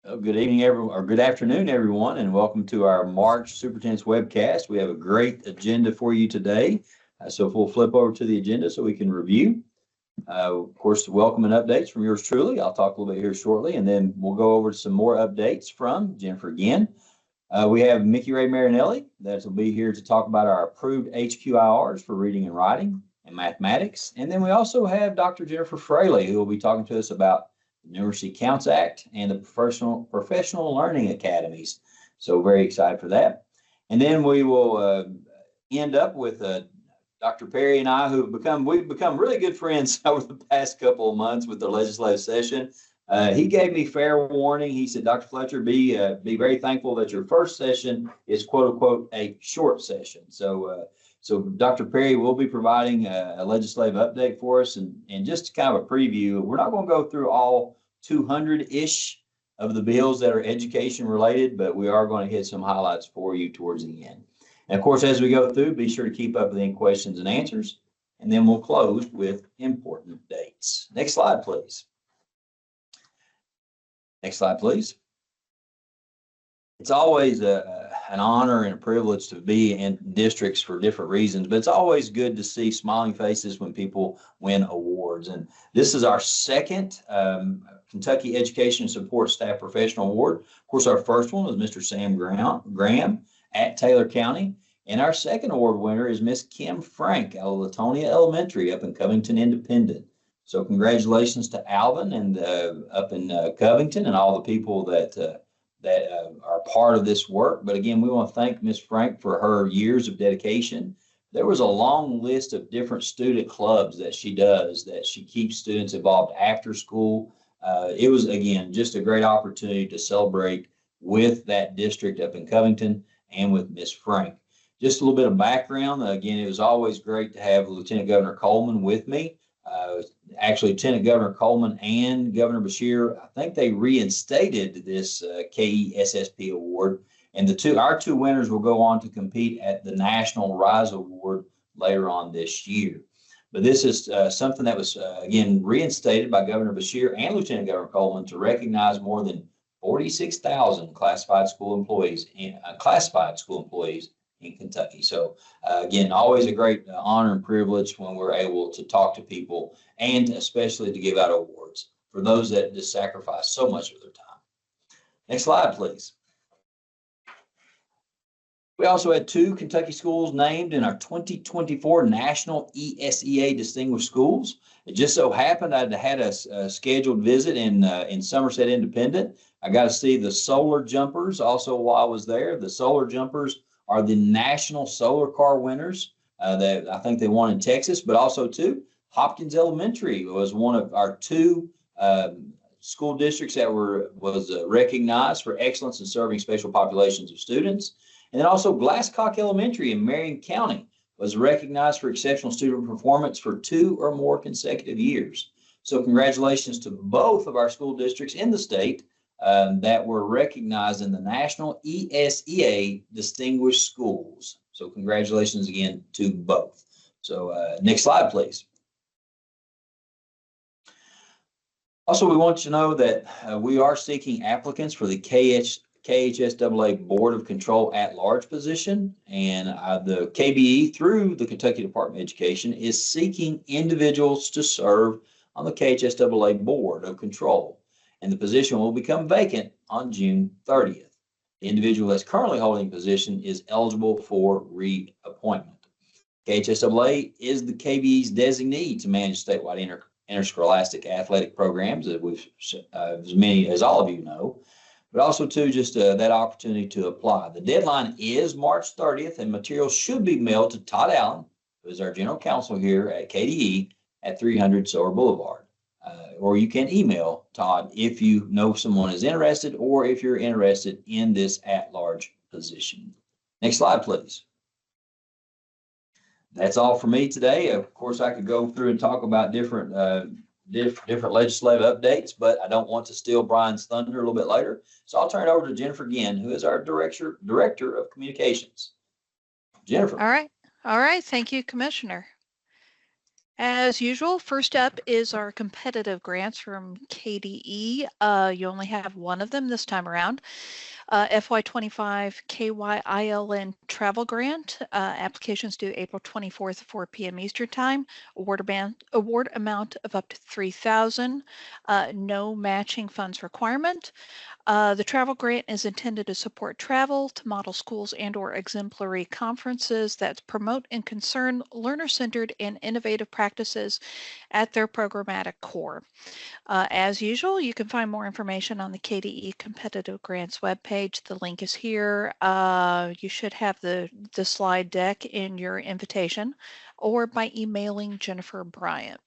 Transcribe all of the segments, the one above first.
Well, good evening, everyone, or good afternoon, everyone, and welcome to our March Superintendent's Webcast. We have a great agenda for you today. So if we'll flip over to the agenda so we can review. Of course, welcome and updates from yours truly. I'll talk a little bit here shortly, and then we'll go over some more updates from Jennifer again. We have Mickey Ray Marinelli that will be here to talk about our approved HQIRs for reading and writing and mathematics. And then we also have Dr. Jennifer Fraley, who will be talking to us about the Numeracy Counts Act and the professional learning academies. So very excited for that. And then we will end up with Dr. Perry and I, we've become really good friends over the past couple of months with the legislative session. He gave me fair warning. He said, Dr. Fletcher, be very thankful that your first session is quote unquote a short session. So Dr. Perry will be providing a legislative update for us and just kind of a preview. We're not going to go through all 200-ish of the bills that are education related, but we are going to hit some highlights for you towards the end. And of course, as we go through, be sure to keep up with any questions and answers, and then we'll close with important dates. Next slide, please. Next slide, please. It's always an honor and a privilege to be in districts for different reasons, but it's always good to see smiling faces when people win awards. And this is our second Kentucky Education Support Staff Professional Award. Of course, our first one was Mr. Sam Graham at Taylor County. And our second award winner is Miss Kim Frank out of Latonia Elementary up in Covington Independent. So congratulations to Alvin and up in Covington and all the people that are part of this work. But again, we want to thank Miss Frank for her years of dedication. There was a long list of different student clubs that she does, that she keeps students involved after school. It was, again, just a great opportunity to celebrate with that district up in Covington and with Miss Frank. Just a little bit of background. Again, it was always great to have Lieutenant Governor Coleman with me. Actually, Lieutenant Governor Coleman and Governor Beshear, I think they reinstated this KESSP award. And our two winners will go on to compete at the National Rise Award later on this year. But this is something that was, again, reinstated by Governor Beshear and Lieutenant Governor Coleman to recognize more than 46,000 classified school employees in Kentucky. So again, always a great honor and privilege when we're able to talk to people and especially to give out awards for those that just sacrifice so much of their time. Next slide, please. We also had two Kentucky schools named in our 2024 National ESEA Distinguished Schools. It just so happened I had a scheduled visit in Somerset Independent. I got to see the Solar Jumpers also while I was there. The Solar Jumpers are the national solar car winners that I think they won in Texas, but also too, Hopkins Elementary was one of our two school districts that was recognized for excellence in serving special populations of students. And then also Glasscock Elementary in Marion County was recognized for exceptional student performance for 2 or more consecutive years. So congratulations to both of our school districts in the state that were recognized in the National ESEA Distinguished Schools. So congratulations again to both. So next slide, please. Also, we want you to know that we are seeking applicants for the KHSAA Board of Control at-large position, and the KBE through the Kentucky Department of Education is seeking individuals to serve on the KHSAA Board of Control. And the position will become vacant on June 30th. The individual that's currently holding the position is eligible for reappointment. KHSAA is the KBE's designee to manage statewide interscholastic athletic programs, as all of you know, but also too just that opportunity to apply. The deadline is March 30th, and materials should be mailed to Todd Allen, who is our general counsel here at KDE at 300 Sower Boulevard. Or you can email Todd if you know someone is interested or if you're interested in this at-large position. Next slide, please. That's all for me today. Of course, I could go through and talk about different legislative updates, but I don't want to steal Brian's thunder a little bit later. So I'll turn it over to Jennifer again, who is our Director of Communications. Jennifer. All right. Thank you, Commissioner. As usual, first up is our competitive grants from KDE. You only have one of them this time around. FY25 KYILN Travel Grant. Applications due April 24th, 4 p.m. Eastern Time. Award amount of up to $3,000. No matching funds requirement. The travel grant is intended to support travel to model schools and/or exemplary conferences that promote and concern learner-centered and innovative practices at their programmatic core. As usual, you can find more information on the KDE Competitive Grants webpage. The link is here. You should have the slide deck in your invitation or by emailing Jennifer Bryant.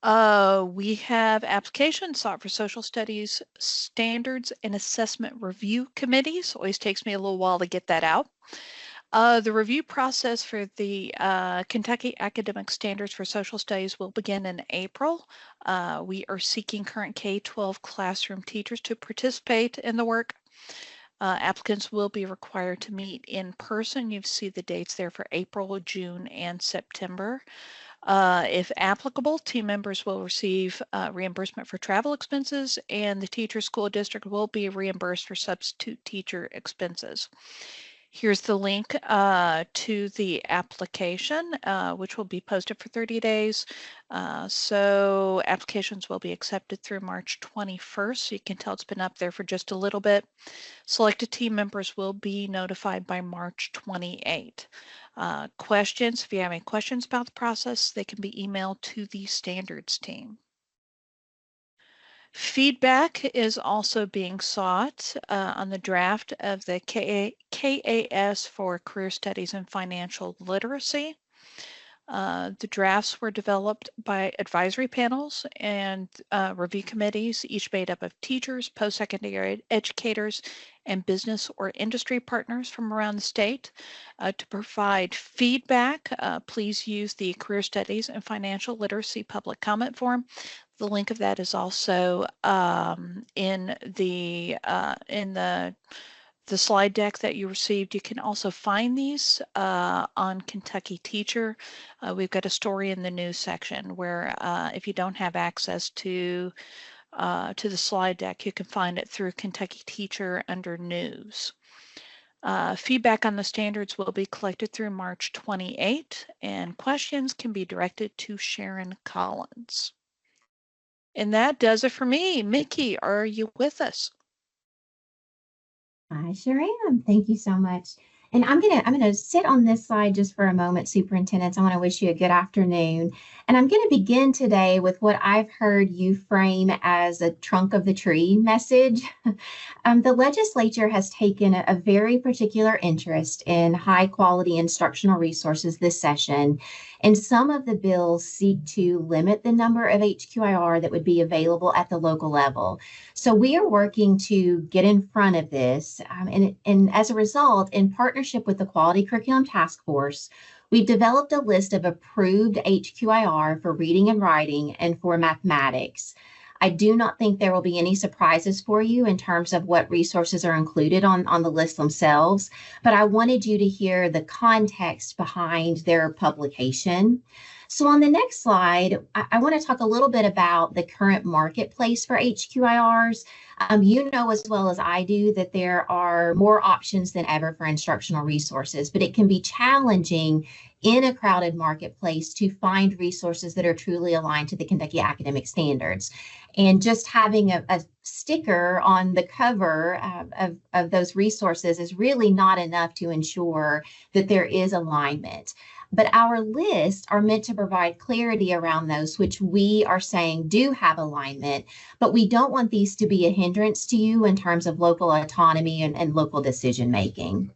We have applications sought for social studies standards and assessment review committees. Always takes me a little while to get that out. The review process for the Kentucky Academic Standards for Social Studies will begin in April. We are seeking current K-12 classroom teachers to participate in the work. Applicants will be required to meet in person. You see the dates there for April, June, and September. If applicable, team members will receive reimbursement for travel expenses, and the teacher school district will be reimbursed for substitute teacher expenses. Here's the link to the application, which will be posted for 30 days. So applications will be accepted through March 21st. So you can tell it's been up there for just a little bit. Selected team members will be notified by March 28th. Questions, if you have any questions about the process, they can be emailed to the standards team. Feedback is also being sought on the draft of the KAS for Career Studies and Financial Literacy. The drafts were developed by advisory panels and review committees, each made up of teachers, post-secondary educators, and business or industry partners from around the state. To provide feedback, please use the Career Studies and Financial Literacy public comment form. The link of that is also in the slide deck that you received. You can also find these on Kentucky Teacher. We've got a story in the news section where if you don't have access to the slide deck, you can find it through Kentucky Teacher under News. Feedback on the standards will be collected through March 28, and questions can be directed to Sharon Collins. And that does it for me. Mickey, are you with us? I sure am. Thank you so much. And I'm gonna sit on this slide just for a moment, Superintendents. I want to wish you a good afternoon. And I'm going to begin today with what I've heard you frame as a trunk of the tree message. The legislature has taken a very particular interest in high quality instructional resources this session. And some of the bills seek to limit the number of HQIR that would be available at the local level. So we are working to get in front of this. And as a result, in partnership with the Quality Curriculum Task Force, we've developed a list of approved HQIR for reading and writing and for mathematics. I do not think there will be any surprises for you in terms of what resources are included on the list themselves, but I wanted you to hear the context behind their publication. So on the next slide, I want to talk a little bit about the current marketplace for HQIRs. You know as well as I do that there are more options than ever for instructional resources, but it can be challenging in a crowded marketplace to find resources that are truly aligned to the Kentucky academic standards. And just having a sticker on the cover of those resources is really not enough to ensure that there is alignment. But our lists are meant to provide clarity around those which we are saying do have alignment, but we don't want these to be a hindrance to you in terms of local autonomy and local decision making.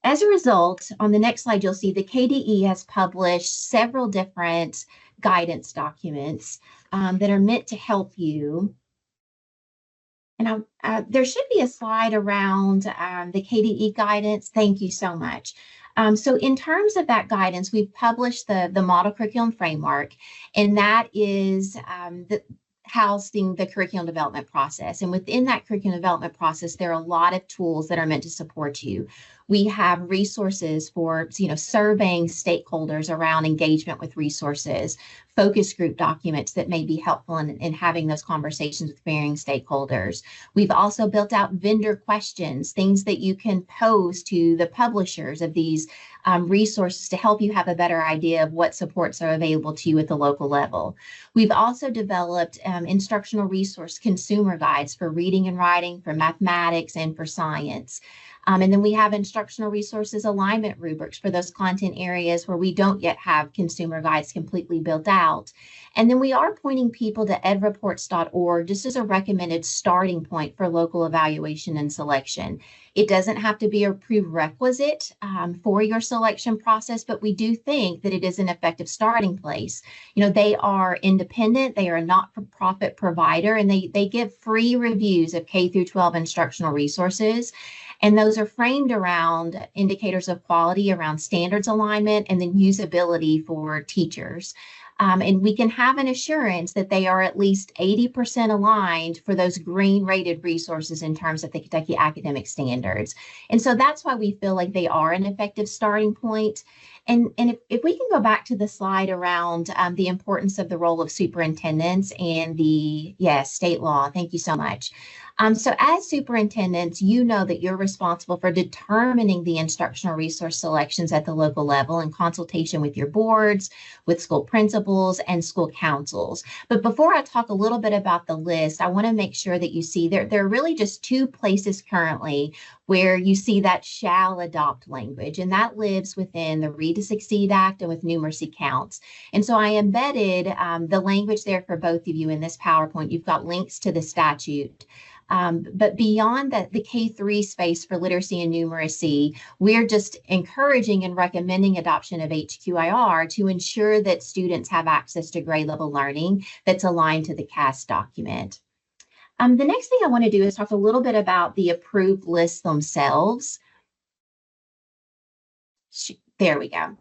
As a result, on the next slide, you'll see the KDE has published several different guidance documents that are meant to help you. And there should be a slide around the KDE guidance. Thank you so much. So in terms of that guidance, we've published the model curriculum framework, and that is housing the curriculum development process. And within that curriculum development process, there are a lot of tools that are meant to support you. We have resources for, surveying stakeholders around engagement with resources, focus group documents that may be helpful in having those conversations with varying stakeholders. We've also built out vendor questions, things that you can pose to the publishers of these resources to help you have a better idea of what supports are available to you at the local level. We've also developed instructional resource consumer guides for reading and writing, for mathematics, and for science. And then we have instructional resources alignment rubrics for those content areas where we don't yet have consumer guides completely built out. And then we are pointing people to edreports.org just as a recommended starting point for local evaluation and selection. It doesn't have to be a prerequisite for your selection process, but we do think that it is an effective starting place. They are independent, they are a not-for-profit provider, and they give free reviews of K through 12 instructional resources. And those are framed around indicators of quality, around standards alignment, and then usability for teachers. And we can have an assurance that they are at least 80% aligned for those green rated resources in terms of the Kentucky academic standards. And so that's why we feel like they are an effective starting point. And if we can go back to the slide around the importance of the role of superintendents and the state law. Thank you so much. So as superintendents, you know that you're responsible for determining the instructional resource selections at the local level in consultation with your boards, with school principals, and school councils. But before I talk a little bit about the list, I want to make sure that you see there are really just two places currently where you see that shall adopt language, and that lives within the Read to Succeed Act and with numeracy counts. And so I embedded the language there for both of you in this PowerPoint. You've got links to the statute. But beyond that, the K-3 space for literacy and numeracy, we're just encouraging and recommending adoption of HQIR to ensure that students have access to grade level learning that's aligned to the CAS document. The next thing I want to do is talk a little bit about the approved lists themselves. There we go.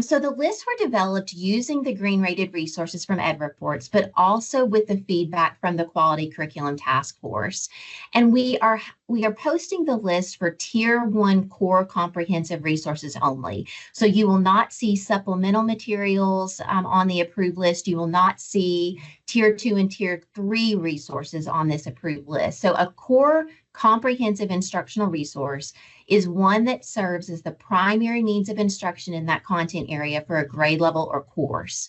So the lists were developed using the green rated resources from EdReports, but also with the feedback from the Quality Curriculum Task Force. And we are posting the list for Tier 1 core comprehensive resources only. So you will not see supplemental materials on the approved list. You will not see Tier 2 and Tier 3 resources on this approved list. So a core comprehensive instructional resource is one that serves as the primary means of instruction in that content area for a grade level or course.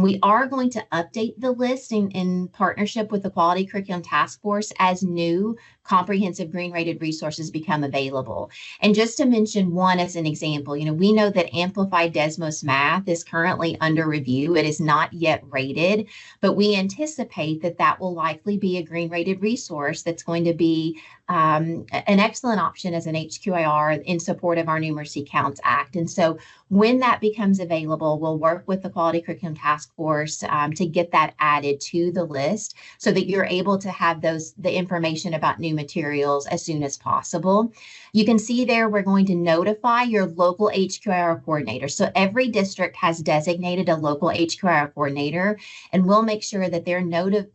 We are going to update the list in partnership with the Quality Curriculum Task Force as new comprehensive green rated resources become available. And just to mention one as an example, we know that Amplified Desmos Math is currently under review. It is not yet rated, but we anticipate that that will likely be a green rated resource that's going to be an excellent option as an HQIR in support of our Numeracy Counts Act. And so when that becomes available, we'll work with the Quality Curriculum Task Force to get that added to the list so that you're able to have the information about new materials as soon as possible. You can see there we're going to notify your local HQIR coordinator. So every district has designated a local HQIR coordinator, and we'll make sure that they're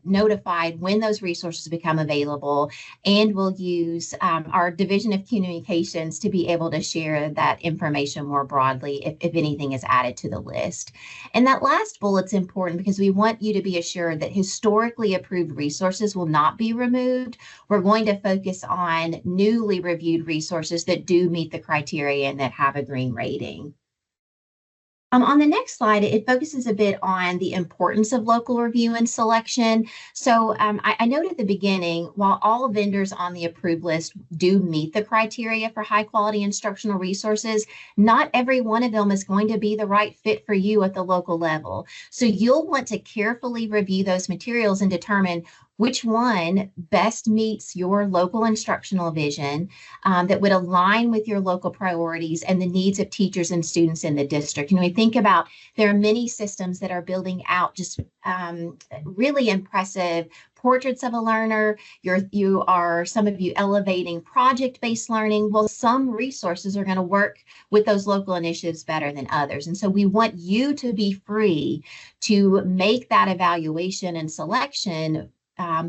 notified when those resources become available, and we'll use our Division of Communications to be able to share that information more broadly if anything is added to the list. And that last bullet's important because we want you to be assured that historically approved resources will not be removed. We're going to focus on newly reviewed resources that do meet the criteria and that have a green rating. On the next slide, it focuses a bit on the importance of local review and selection. So I noted at the beginning, while all vendors on the approved list do meet the criteria for high quality instructional resources, not every one of them is going to be the right fit for you at the local level. So you'll want to carefully review those materials and determine which one best meets your local instructional vision that would align with your local priorities and the needs of teachers and students in the district. We think about there are many systems that are building out just really impressive portraits of a learner. Some of you elevating project-based learning. Well, some resources are going to work with those local initiatives better than others. And so we want you to be free to make that evaluation and selection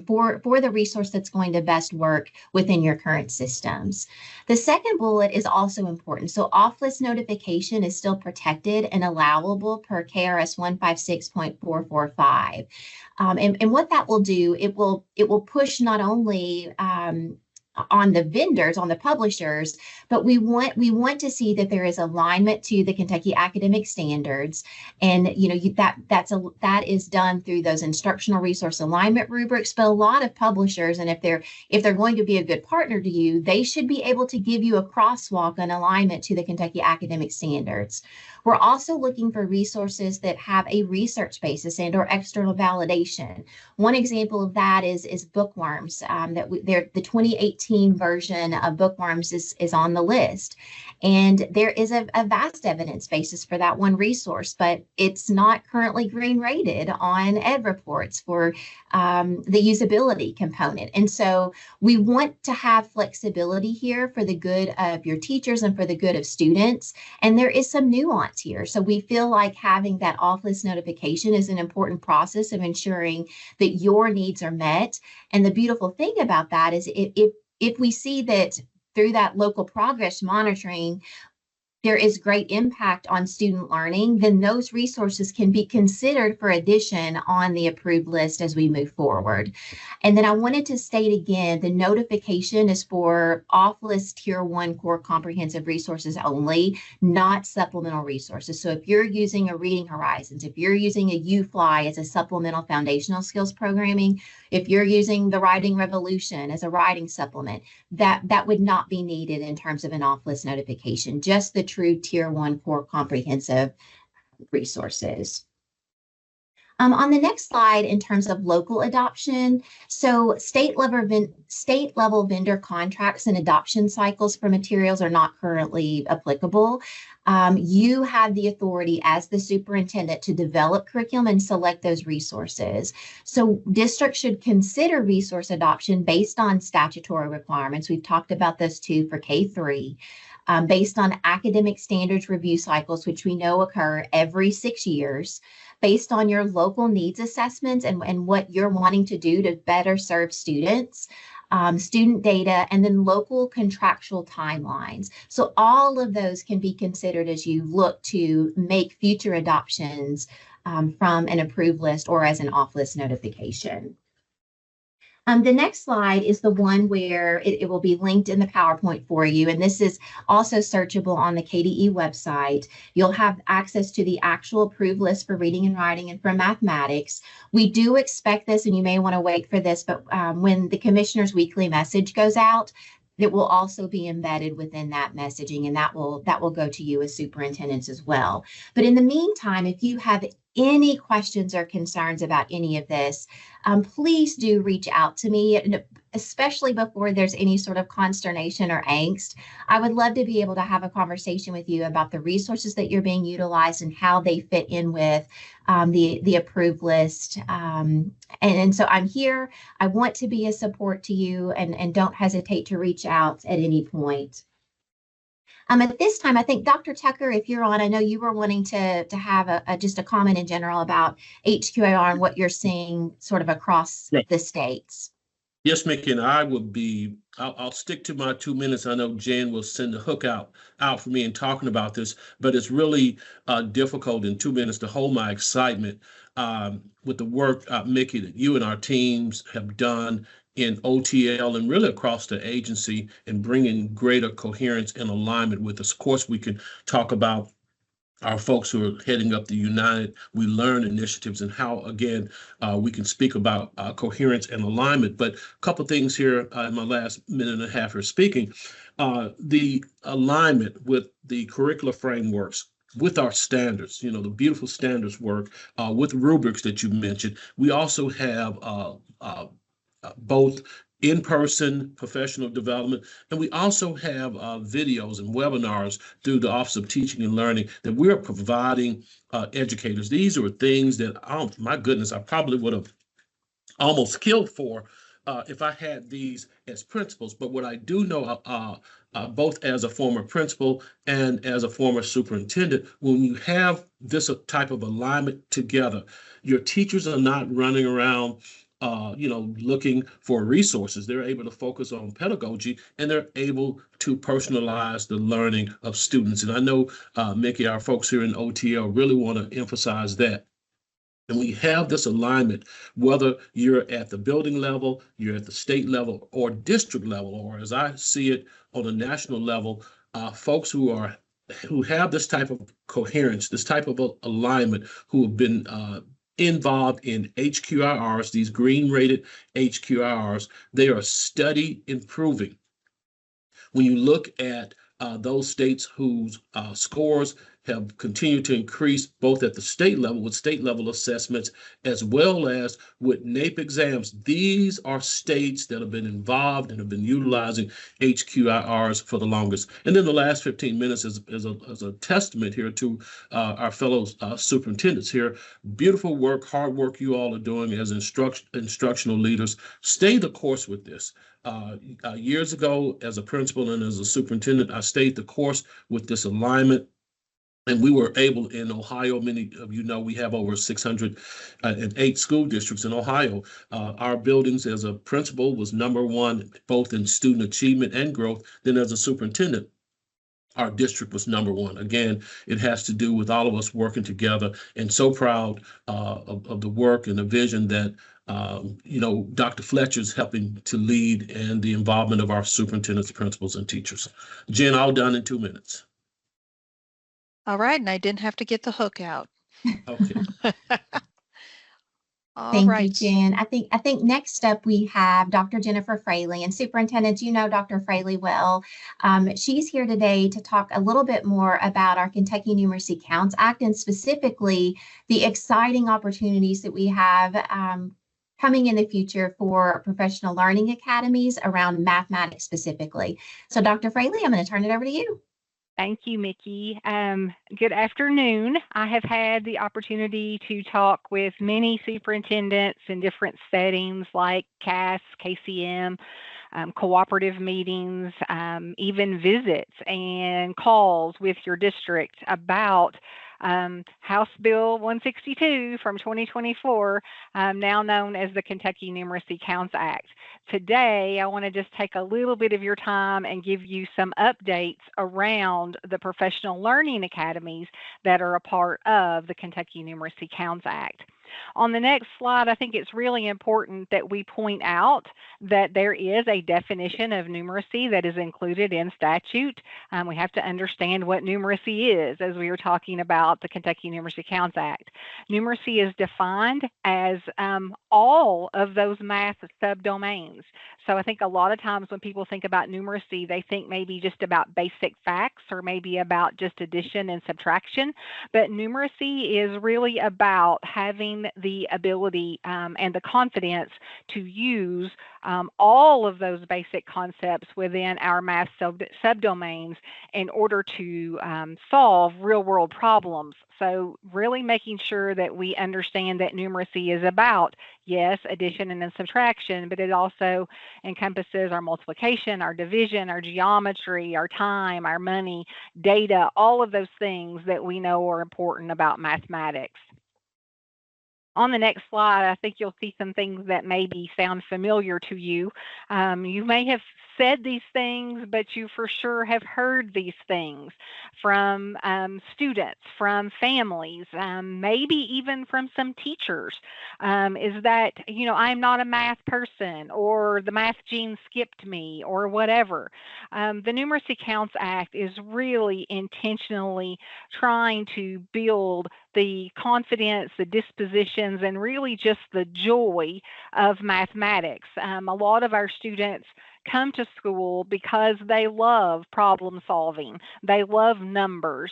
for the resource that's going to best work within your current systems. The second bullet is also important. So off-list notification is still protected and allowable per KRS 156.445. And what that will do, it will push not only on the vendors, on the publishers, but we want to see that there is alignment to the Kentucky academic standards, and that is done through those instructional resource alignment rubrics. But a lot of publishers, and if they're going to be a good partner to you, they should be able to give you a crosswalk on alignment to the Kentucky academic standards. We're also looking for resources that have a research basis and or external validation. One example of that is Bookworms. The 2018 version of Bookworms is on the list. And there is a vast evidence basis for that one resource, but it's not currently green rated on Ed Reports for the usability component. And so we want to have flexibility here for the good of your teachers and for the good of students. And there is some nuance here. So we feel like having that off-list notification is an important process of ensuring that your needs are met. And the beautiful thing about that is if we see that through that local progress monitoring, there is great impact on student learning, then those resources can be considered for addition on the approved list as we move forward. And then I wanted to state again, the notification is for off-list Tier 1 core comprehensive resources only, not supplemental resources. So if you're using a Reading Horizons, if you're using a UFly as a supplemental foundational skills programming, if you're using the Writing Revolution as a writing supplement, that would not be needed in terms of an off-list notification, just the true Tier 1 core comprehensive resources. On the next slide, in terms of local adoption, so state level vendor contracts and adoption cycles for materials are not currently applicable. You have the authority as the superintendent to develop curriculum and select those resources. So districts should consider resource adoption based on statutory requirements. We've talked about this too for K-3. Based on academic standards review cycles, which we know occur every 6 years, based on your local needs assessments and what you're wanting to do to better serve students, student data, and then local contractual timelines. So all of those can be considered as you look to make future adoptions from an approved list or as an off-list notification. The next slide is the one where it will be linked in the PowerPoint for you. And this is also searchable on the KDE website. You'll have access to the actual approved list for reading and writing and for mathematics. We do expect this, and you may want to wait for this, but when the Commissioner's weekly message goes out, it will also be embedded within that messaging, and that will go to you as superintendents as well. But in the meantime, if you have any questions or concerns about any of this, please do reach out to me, especially before there's any sort of consternation or angst. I would love to be able to have a conversation with you about the resources that you're being utilized and how they fit in with the approved list. And so I'm here. I want to be a support to you, and don't hesitate to reach out at any point. At this time, I think Dr. Tucker, if you're on, I know you were wanting to have just a comment in general about HQAR and what you're seeing sort of across the states. Yes, Mickey, and I'll stick to my 2 minutes. I know Jen will send the hook out for me in talking about this, but it's really difficult in 2 minutes to hold my excitement with the work, Mickey, that you and our teams have done in OTL and really across the agency in bringing greater coherence and alignment with us. Of course, we can talk about our folks who are heading up the United We Learn initiatives and how, again, we can speak about coherence and alignment. But a couple things here in my last minute and a half here speaking. The alignment with the curricular frameworks, with our standards, the beautiful standards work, with rubrics that you mentioned. We also have both in-person professional development, and we also have videos and webinars through the Office of Teaching and Learning that we're providing educators. These are things that, oh my goodness, I probably would have almost killed for if I had these as principals. But what I do know, both as a former principal and as a former superintendent, when you have this type of alignment together, your teachers are not running around looking for resources. They're able to focus on pedagogy, and they're able to personalize the learning of students. And I know, Mickey, our folks here in OTL really want to emphasize that. And we have this alignment, whether you're at the building level, you're at the state level, or district level, or as I see it on a national level, folks who have this type of coherence, this type of alignment, who have been involved in HQIRs, these green rated HQIRs, they are steady improving. When you look at those states whose scores have continued to increase both at the state level with state level assessments as well as with NAEP exams, these are states that have been involved and have been utilizing HQIRs for the longest. And then the last 15 minutes is a testament here to our fellow superintendents here. Beautiful work, hard work you all are doing as instructional leaders. Stay the course with this. Years ago, as a principal and as a superintendent, I stayed the course with this alignment. And we were able in Ohio, many of you know, we have over 608 school districts in Ohio. Our buildings as a principal was #1, both in student achievement and growth. Then as a superintendent, our district was #1. Again, it has to do with all of us working together, and so proud of the work and the vision that Dr. Fletcher's helping to lead, and the involvement of our superintendents, principals, and teachers. Jen, all done in 2 minutes. All right, and I didn't have to get the hook out. Okay. Thank you, Jen. I think next up we have Dr. Jennifer Fraley, and superintendents, you know Dr. Fraley well. She's here today to talk a little bit more about our Kentucky Numeracy Counts Act, and specifically the exciting opportunities that we have coming in the future for professional learning academies around mathematics specifically. So Dr. Fraley, I'm going to turn it over to you. Thank you, Mickey. Good afternoon. I have had the opportunity to talk with many superintendents in different settings like CAS, KCM, cooperative meetings, even visits and calls with your district about House Bill 162 from 2024, now known as the Kentucky Numeracy Counts Act. Today, I want to just take a little bit of your time and give you some updates around the professional learning academies that are a part of the Kentucky Numeracy Counts Act. On the next slide, I think it's really important that we point out that there is a definition of numeracy that is included in statute. We have to understand what numeracy is as we were talking about the Kentucky Numeracy Counts Act. Numeracy is defined as all of those math subdomains. So I think a lot of times when people think about numeracy, they think maybe just about basic facts or maybe about just addition and subtraction. But numeracy is really about having the ability and the confidence to use all of those basic concepts within our math subdomains in order to solve real-world problems. So really making sure that we understand that numeracy is about, yes, addition and then subtraction, but it also encompasses our multiplication, our division, our geometry, our time, our money, data, all of those things that we know are important about mathematics. On the next slide, I think you'll see some things that maybe sound familiar to you. You may have said these things, but you for sure have heard these things from students, from families, maybe even from some teachers, is that, I'm not a math person, or the math gene skipped me, or whatever. The Numeracy Counts Act is really intentionally trying to build the confidence, the dispositions, and really just the joy of mathematics. A lot of our students come to school because they love problem solving. They love numbers.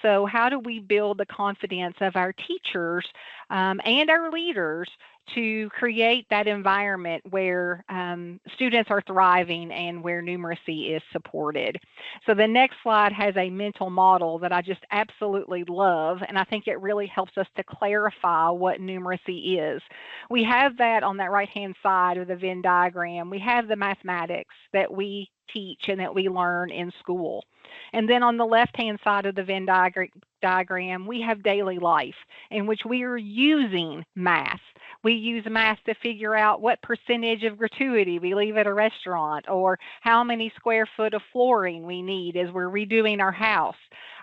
So how do we build the confidence of our teachers and our leaders to create that environment where students are thriving and where numeracy is supported? So the next slide has a mental model that I just absolutely love, and I think it really helps us to clarify what numeracy is. We have that on that right-hand side of the Venn diagram. We have the mathematics that we teach and that we learn in school. And then on the left-hand side of the Venn diagram, we have daily life in which we are using math. We use math to figure out what percentage of gratuity we leave at a restaurant, or how many square foot of flooring we need as we're redoing our house,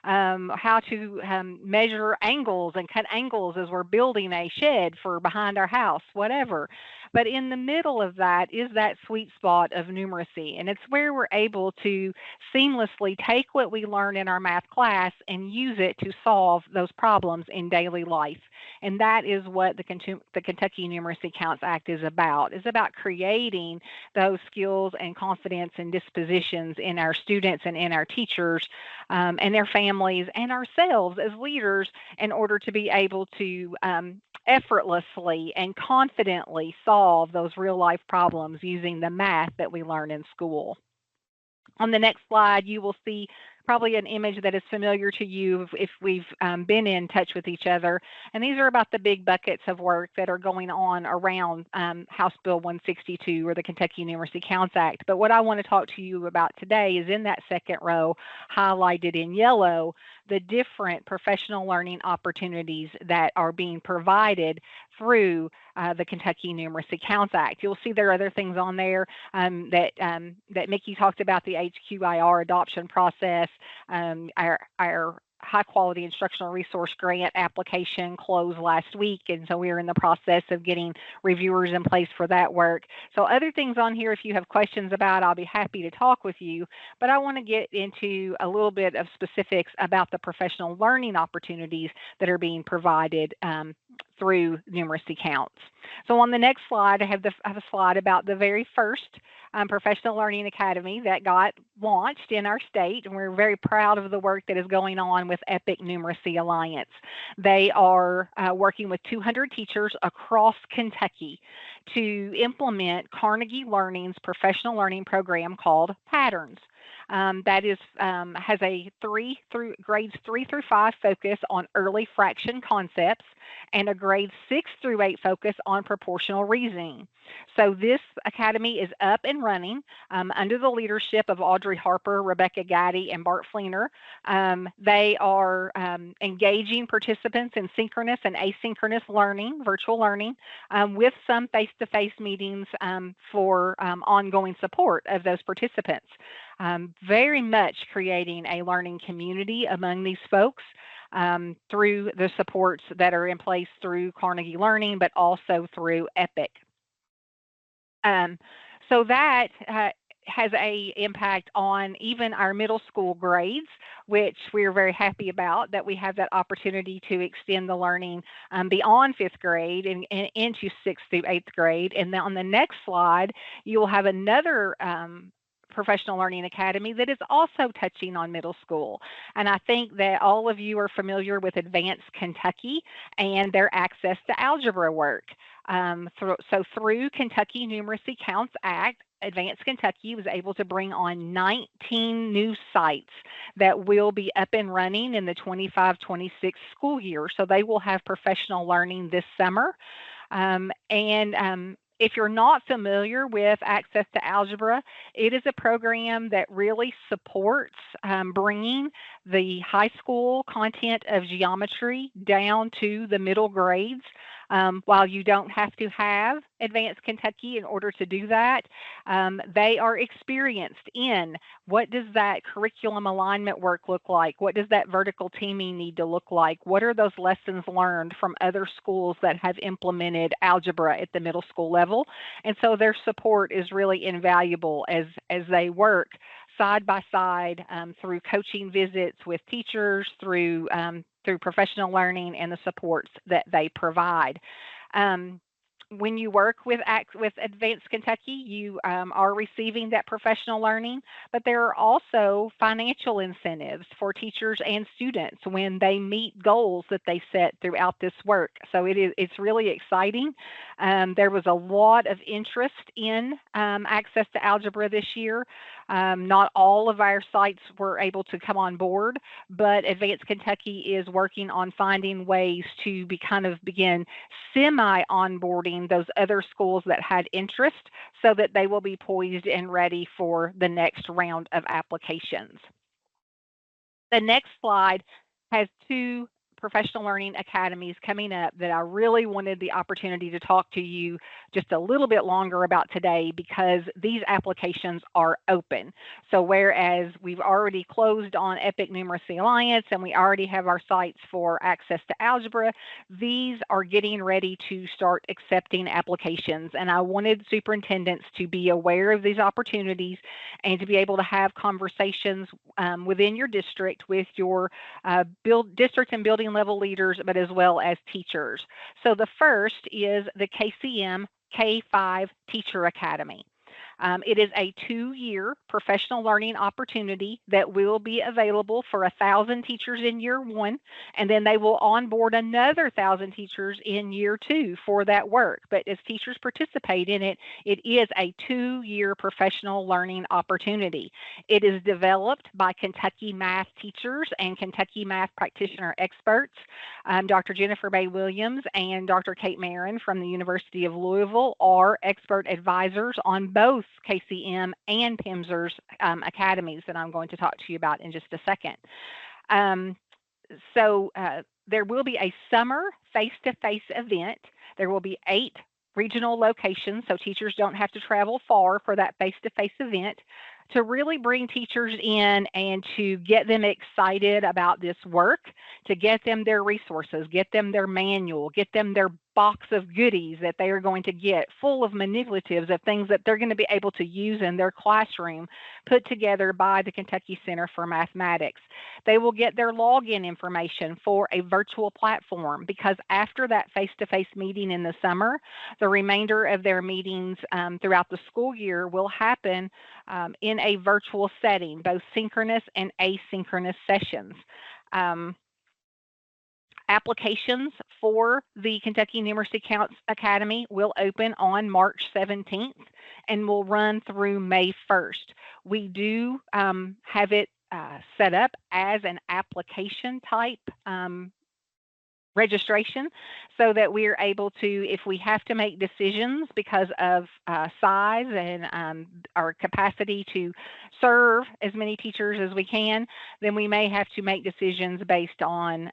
how to measure angles and cut angles as we're building a shed for behind our house, whatever. But in the middle of that is that sweet spot of numeracy, and it's where we're able to seamlessly take what we learn in our math class and use it to solve those problems in daily life. And that is what the Kentucky Numeracy Counts Act is about. It's about creating those skills and confidence and dispositions in our students and in our teachers and their families and ourselves as leaders in order to be able to effortlessly and confidently solve those real life problems using the math that we learn in school. On the next slide, you will see probably an image that is familiar to you if we've been in touch with each other. And these are about the big buckets of work that are going on around House Bill 162 or the Kentucky Numeracy Counts Act. But what I want to talk to you about today is in that second row, highlighted in yellow, the different professional learning opportunities that are being provided through the Kentucky Numeracy Counts Act. You'll see there are other things on there that Mickey talked about, the HQIR adoption process, our high quality instructional resource grant application closed last week, and so we're in the process of getting reviewers in place for that work. So other things on here, if you have questions about, I'll be happy to talk with you, but I want to get into a little bit of specifics about the professional learning opportunities that are being provided through numeracy counts. So on the next slide, I have a slide about the very first Professional Learning Academy that got launched in our state, and we're very proud of the work that is going on with Epic Numeracy Alliance. They are working with 200 teachers across Kentucky to implement Carnegie Learning's professional learning program called Patterns. That is has a grades 3 through 5 focus on early fraction concepts and a grades 6 through 8 focus on proportional reasoning. So this academy is up and running under the leadership of Audrey Harper, Rebecca Gaddy, and Bart Fleener. They are engaging participants in synchronous and asynchronous learning, virtual learning, with some face-to-face meetings for ongoing support of those participants. Very much creating a learning community among these folks through the supports that are in place through Carnegie Learning, but also through Epic. So that has an impact on even our middle school grades, which we're very happy about, that we have that opportunity to extend the learning beyond 5th grade and into 6th through 8th grade. And then on the next slide, you will have another Professional Learning Academy that is also touching on middle school. And I think that all of you are familiar with Advanced Kentucky and their access to algebra work. So through Kentucky Numeracy Counts Act, Advanced Kentucky was able to bring on 19 new sites that will be up and running in the 25-26 school year. So they will have professional learning this summer. If you're not familiar with Access to Algebra, it is a program that really supports bringing the high school content of geometry down to the middle grades. While you don't have to have Advanced Kentucky in order to do that, they are experienced in what does that curriculum alignment work look like? What does that vertical teaming need to look like? What are those lessons learned from other schools that have implemented algebra at the middle school level? And so their support is really invaluable as they work side by side through coaching visits with teachers, through professional learning and the supports that they provide. When you work with Advanced Kentucky, you are receiving that professional learning, but there are also financial incentives for teachers and students when they meet goals that they set throughout this work. So it's really exciting. There was a lot of interest in Access to Algebra this year. Not all of our sites were able to come on board, but Advanced Kentucky is working on finding ways to begin semi-onboarding join those other schools that had interest so that they will be poised and ready for the next round of applications. The next slide has two professional learning academies coming up that I really wanted the opportunity to talk to you just a little bit longer about today, because these applications are open. So whereas we've already closed on Epic Numeracy Alliance and we already have our sites for access to algebra, these are getting ready to start accepting applications. And I wanted superintendents to be aware of these opportunities and to be able to have conversations within your district with your district and building level leaders, but as well as teachers. So the first is the KCM K5 Teacher Academy. It is a 2-year professional learning opportunity that will be available for 1,000 teachers in year 1, and then they will onboard another 1,000 teachers in year 2 for that work. But as teachers participate in it, it is a 2-year professional learning opportunity. It is developed by Kentucky math teachers and Kentucky math practitioner experts. Dr. Jennifer Bay Williams and Dr. Kate Marin from the University of Louisville are expert advisors on both KCM and PIMSR's academies that I'm going to talk to you about in just a second. There will be a summer face-to-face event. There will be 8 regional locations, so teachers don't have to travel far for that face-to-face event, to really bring teachers in and to get them excited about this work, to get them their resources, get them their manual, get them their box of goodies that they are going to get full of manipulatives of things that they're going to be able to use in their classroom, put together by the Kentucky Center for Mathematics. They will get their login information for a virtual platform, because after that face-to-face meeting in the summer, the remainder of their meetings throughout the school year will happen in a virtual setting, both synchronous and asynchronous sessions. Applications for the Kentucky Numeracy Academy will open on March 17th and will run through May 1st. We do have it set up as an application type registration, so that we are able to, if we have to make decisions because of size and our capacity to serve as many teachers as we can, then we may have to make decisions based on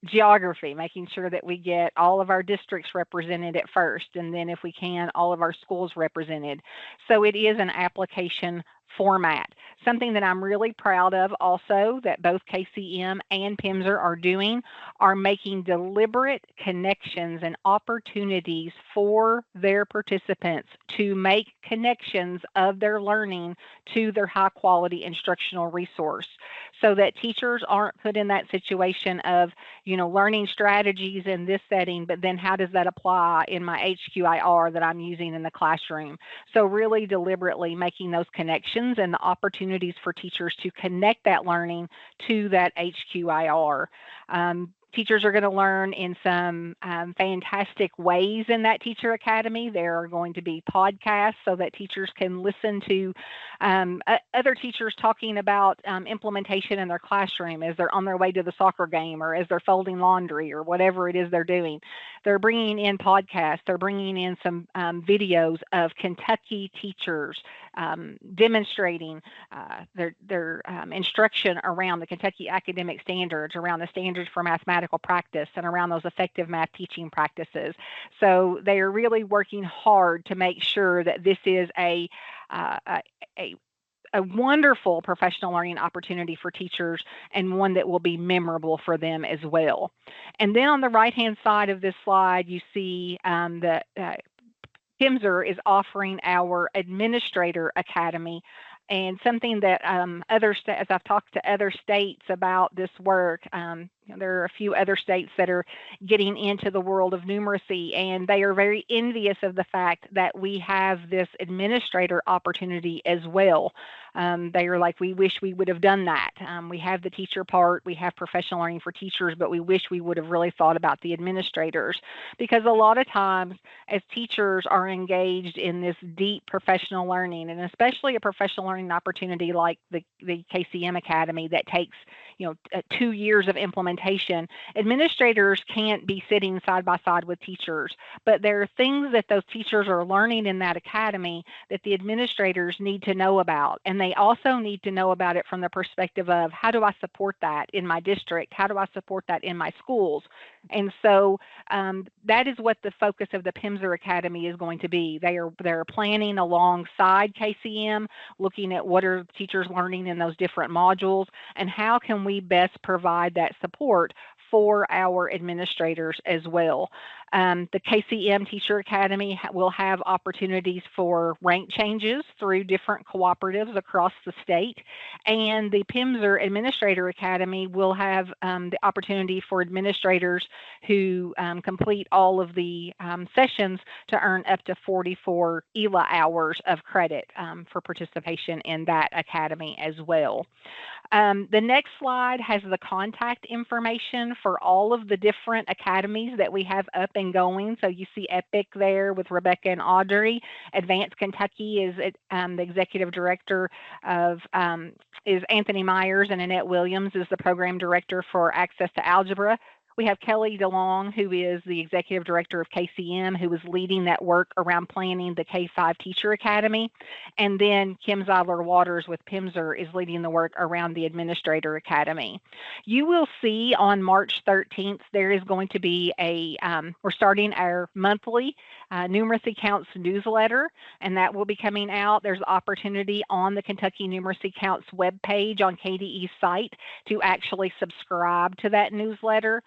geography, making sure that we get all of our districts represented at first, and then if we can, all of our schools represented. So it is an application format. Something that I'm really proud of also that both KCM and PIMSR are doing are making deliberate connections and opportunities for their participants to make connections of their learning to their high quality instructional resource, so that teachers aren't put in that situation of, learning strategies in this setting, but then how does that apply in my HQIR that I'm using in the classroom? So really deliberately making those connections and the opportunities for teachers to connect that learning to that HQIR. Teachers are going to learn in some fantastic ways in that Teacher Academy. There are going to be podcasts so that teachers can listen to other teachers talking about implementation in their classroom as they're on their way to the soccer game or as they're folding laundry or whatever it is they're doing. They're bringing in podcasts. They're bringing in some videos of Kentucky teachers demonstrating their instruction around the Kentucky academic standards, around the standards for mathematics practice, and around those effective math teaching practices. So they are really working hard to make sure that this is a wonderful professional learning opportunity for teachers, and one that will be memorable for them as well. And then on the right-hand side of this slide, you see that PIMSR is offering our Administrator Academy. And something that as I've talked to other states about this work, there are a few other states that are getting into the world of numeracy, and they are very envious of the fact that we have this administrator opportunity as well. They are like, we wish we would have done that. We have the teacher part, we have professional learning for teachers, but we wish we would have really thought about the administrators, because a lot of times as teachers are engaged in this deep professional learning, and especially a professional learning opportunity like the KCM Academy that takes 2 years of implementation, administrators can't be sitting side by side with teachers, but there are things that those teachers are learning in that academy that the administrators need to know about. And they also need to know about it from the perspective of, how do I support that in my district? How do I support that in my schools? And so that is what the focus of the PIMSR Academy is going to be. They're planning alongside KCM, looking at what are teachers learning in those different modules, and how can we best provide that support for our administrators as well. The KCM Teacher Academy will have opportunities for rank changes through different cooperatives across the state, and the PIMSR Administrator Academy will have the opportunity for administrators who complete all of the sessions to earn up to 44 ELA hours of credit for participation in that academy as well. The next slide has the contact information for all of the different academies that we have up and going. So you see EPIC there with Rebecca and Audrey. Advanced Kentucky is the executive director of is Anthony Myers, and Annette Williams is the program director for Access to Algebra. We have Kelly DeLong, who is the executive director of KCM, who is leading that work around planning the K-5 Teacher Academy. And then Kim Zeidler Waters with PIMSR is leading the work around the Administrator Academy. You will see on March 13th, there is going to be we're starting our monthly Numeracy Counts newsletter, and that will be coming out. There's opportunity on the Kentucky Numeracy Counts webpage on KDE's site to actually subscribe to that newsletter.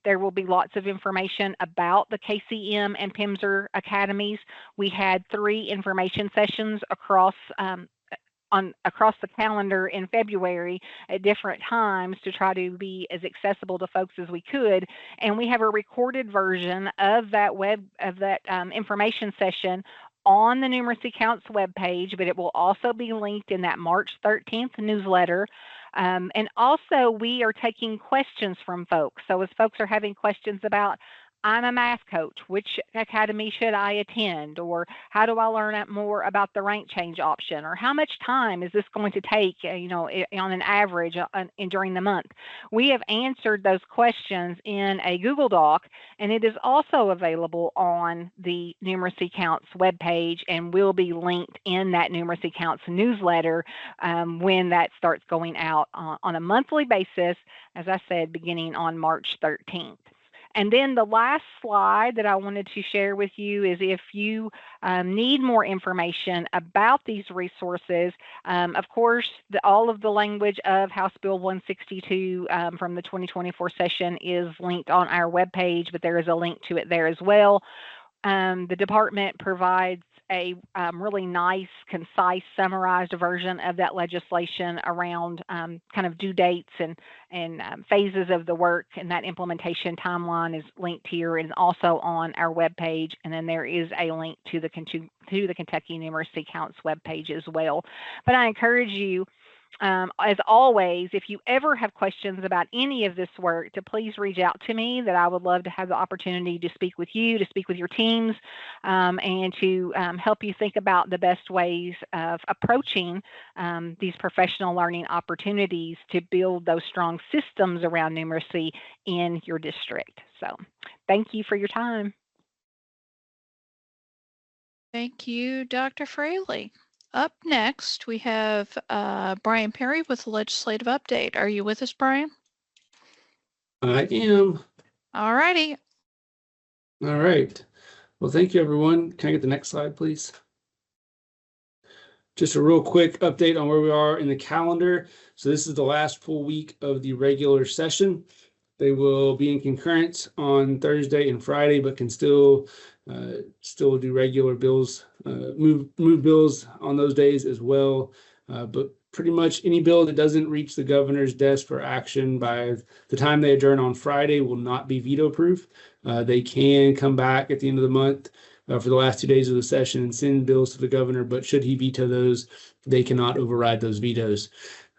There will be lots of information about the KCM and PIMSR academies. We had 3 information sessions across the calendar in February at different times to try to be as accessible to folks as we could. And we have a recorded version of that information session on the Numeracy Counts webpage, but it will also be linked in that March 13th newsletter. And also, we are taking questions from folks. So as folks are having questions about, I'm a math coach, which academy should I attend? Or how do I learn more about the rank change option? Or how much time is this going to take, on an average during the month? We have answered those questions in a Google Doc, and it is also available on the Numeracy Counts webpage and will be linked in that Numeracy Counts newsletter when that starts going out on a monthly basis, as I said, beginning on March 13th. And then the last slide that I wanted to share with you is if you need more information about these resources, of course, all of the language of House Bill 162 from the 2024 session is linked on our webpage, but there is a link to it there as well. The department provides a really nice, concise, summarized version of that legislation around kind of due dates and phases of the work, and that implementation timeline is linked here and also on our webpage. And then there is a link to the Kentucky Numeracy Counts webpage as well. But I encourage you, as always, if you ever have questions about any of this work, to please reach out to me. That I would love to have the opportunity to speak with you, to speak with your teams, and to help you think about the best ways of approaching these professional learning opportunities to build those strong systems around numeracy in your district. So thank you for your time. Thank you, Dr. Fraley. Up next, we have Brian Perry with the legislative update. Are you with us, Brian? I am. All righty. All right. Well, thank you, everyone. Can I get the next slide, please? Just a real quick update on where we are in the calendar. So this is the last full week of the regular session. They will be in concurrence on Thursday and Friday, but can still do regular bills, move bills on those days as well. But pretty much any bill that doesn't reach the governor's desk for action by the time they adjourn on Friday will not be veto proof. They can come back at the end of the month for the last 2 days of the session and send bills to the governor, but should he veto those, they cannot override those vetoes.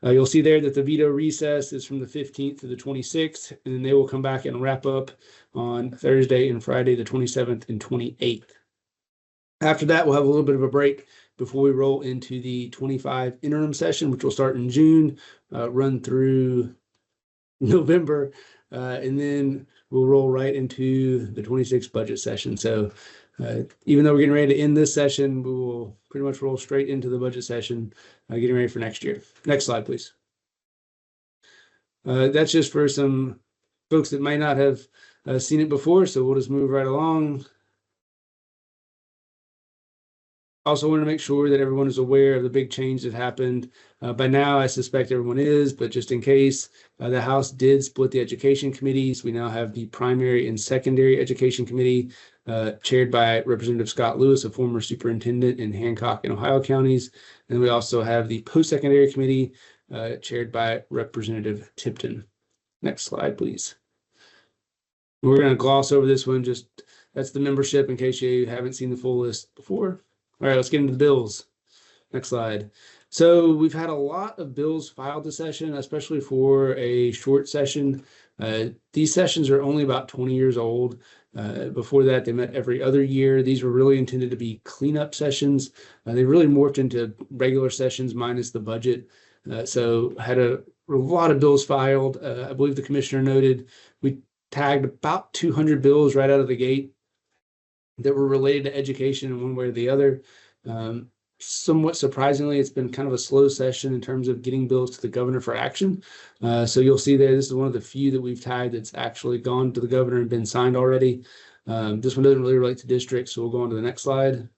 You'll see there that the veto recess is from the 15th to the 26th, and then they will come back and wrap up on Thursday and Friday, the 27th and 28th. After that, we'll have a little bit of a break before we roll into the 25 interim session, which will start in June, run through November, and then we'll roll right into the 26th budget session. So even though we're getting ready to end this session, we will pretty much roll straight into the budget session, getting ready for next year. Next slide, please. That's just for some folks that might not have seen it before, so we'll just move right along. Also want to make sure that everyone is aware of the big change that happened. By now, I suspect everyone is, but just in case, the House did split the education committees. We now have the primary and secondary education committee, chaired by Representative Scott Lewis, a former superintendent in Hancock and Ohio counties. And we also have the post-secondary committee, chaired by Representative Tipton. Next slide, please. We're going to gloss over this one. Just that's the membership in case you haven't seen the full list before. All right, let's get into the bills. Next slide. So we've had a lot of bills filed this session, especially for a short session. These sessions are only about 20 years old. Before that, they met every other year. These were really intended to be cleanup sessions. They really morphed into regular sessions minus the budget. So had a lot of bills filed. I believe the commissioner noted we tagged about 200 bills right out of the gate that were related to education in one way or the other. Somewhat surprisingly, it's been kind of a slow session in terms of getting bills to the governor for action. So you'll see there, this is one of the few that we've tagged that's actually gone to the governor and been signed already. This one doesn't really relate to districts, so we'll go on to the next slide.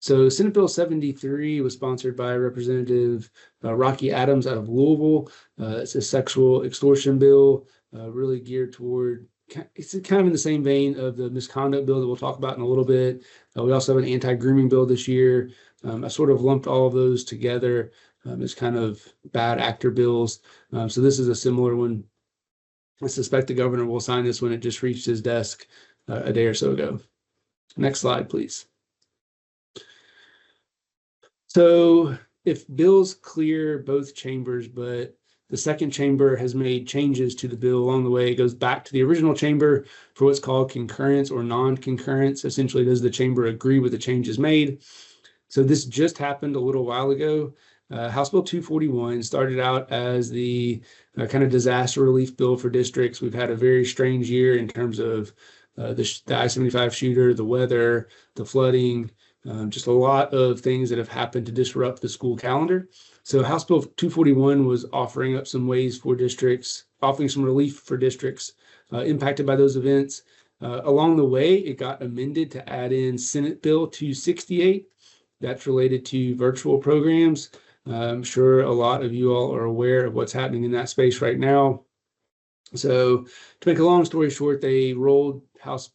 So Senate Bill 73 was sponsored by Representative Rocky Adams out of Louisville. It's a sexual extortion bill, really geared toward, it's kind of in the same vein of the misconduct bill that we'll talk about in a little bit. We also have an anti-grooming bill this year. I sort of lumped all of those together as kind of bad actor bills. So this is a similar one. I suspect the governor will sign this when it just reached his desk a day or so ago. Next slide, please. So if bills clear both chambers, but the second chamber has made changes to the bill along the way, it goes back to the original chamber for what's called concurrence or non-concurrence. Essentially, does the chamber agree with the changes made? So this just happened a little while ago. House Bill 241 started out as the kind of disaster relief bill for districts. We've had a very strange year in terms of the I-75 shooter, the weather, the flooding, just a lot of things that have happened to disrupt the school calendar. So House Bill 241 was offering up some ways for districts, offering some relief for districts impacted by those events. Along the way, it got amended to add in Senate Bill 268. That's related to virtual programs. I'm sure a lot of you all are aware of what's happening in that space right now. So to make a long story short, they rolled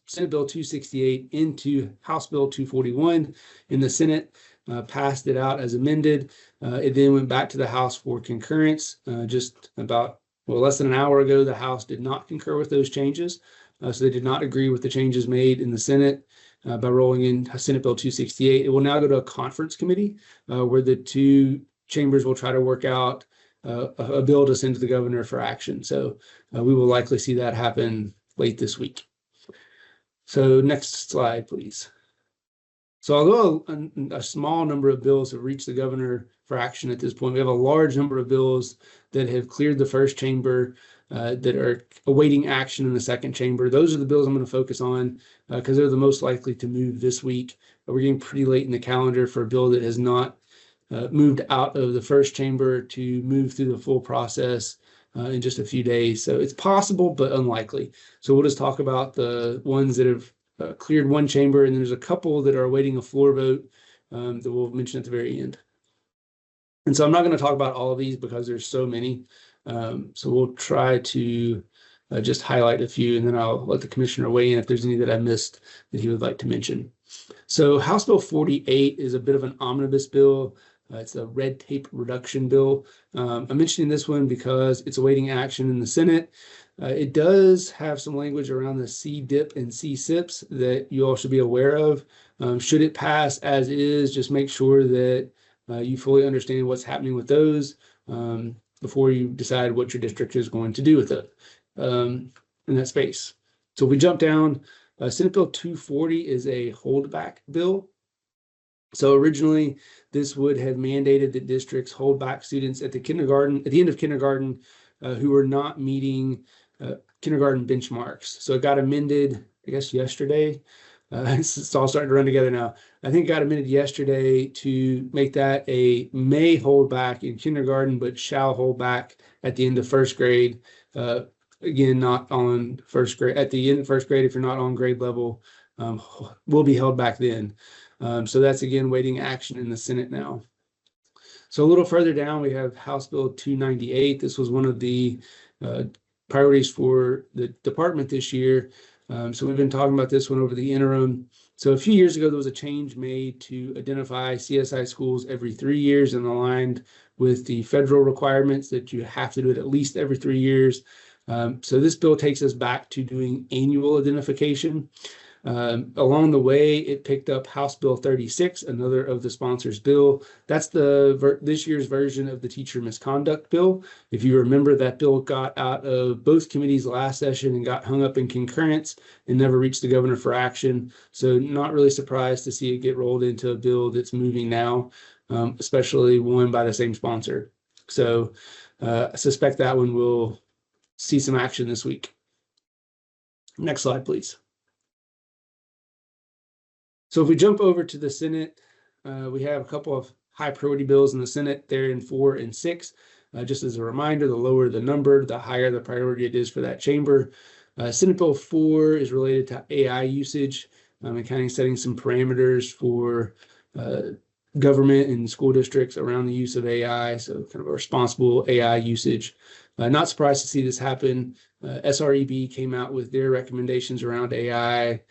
Senate Bill 268 into House Bill 241 in the Senate, passed it out as amended. It then went back to the House for concurrence. Just about, less than an hour ago, the House did not concur with those changes. So they did not agree with the changes made in the Senate by rolling in Senate Bill 268. It will now go to a conference committee where the two chambers will try to work out a bill to send to the governor for action. So we will likely see that happen late this week. So next slide, please. So although a small number of bills have reached the governor for action at this point, we have a large number of bills that have cleared the first chamber that are awaiting action in the second chamber. Those are the bills I'm going to focus on because they're the most likely to move this week. We're getting pretty late in the calendar for a bill that has not moved out of the first chamber to move through the full process in just a few days. So it's possible, but unlikely. So we'll just talk about the ones that have cleared one chamber, and there's a couple that are awaiting a floor vote that we'll mention at the very end. And so I'm not going to talk about all of these because there's so many. So we'll try to just highlight a few, and then I'll let the commissioner weigh in if there's any that I missed that he would like to mention. So House Bill 48 is a bit of an omnibus bill. It's a red tape reduction bill. I'm mentioning this one because it's awaiting action in the Senate. It does have some language around the CDIP and CSIPs that you all should be aware of. Should it pass as is, just make sure that you fully understand what's happening with those before you decide what your district is going to do with it in that space. So if we jump down, Senate Bill 240 is a holdback bill. So originally, this would have mandated that districts hold back students at the end of kindergarten, who were not meeting kindergarten benchmarks. So it got amended, I guess, yesterday. It's all starting to run together now. I think it got amended yesterday to make that a may hold back in kindergarten, but shall hold back at the end of first grade. Again, not on first grade. At the end of first grade, if you're not on grade level, will be held back then. So that's, again, waiting action in the Senate now. So a little further down, we have House Bill 298. This was one of the priorities for the department this year. So we've been talking about this one over the interim. So a few years ago, there was a change made to identify CSI schools every 3 years and aligned with the federal requirements that you have to do it at least every 3 years. So this bill takes us back to doing annual identification. Along the way, it picked up House Bill 36, another of the sponsors' bill. That's this year's version of the teacher misconduct bill. If you remember, that bill got out of both committees last session and got hung up in concurrence and never reached the governor for action. So not really surprised to see it get rolled into a bill that's moving now, especially one by the same sponsor. So I suspect that one will see some action this week. Next slide, please. So if we jump over to the Senate, we have a couple of high priority bills in the Senate. They're in 4 and 6. Just as a reminder, the lower the number, the higher the priority it is for that chamber. Senate Bill 4 is related to AI usage and kind of setting some parameters for government and school districts around the use of AI. So kind of a responsible AI usage. Not surprised to see this happen. SREB came out with their recommendations around AI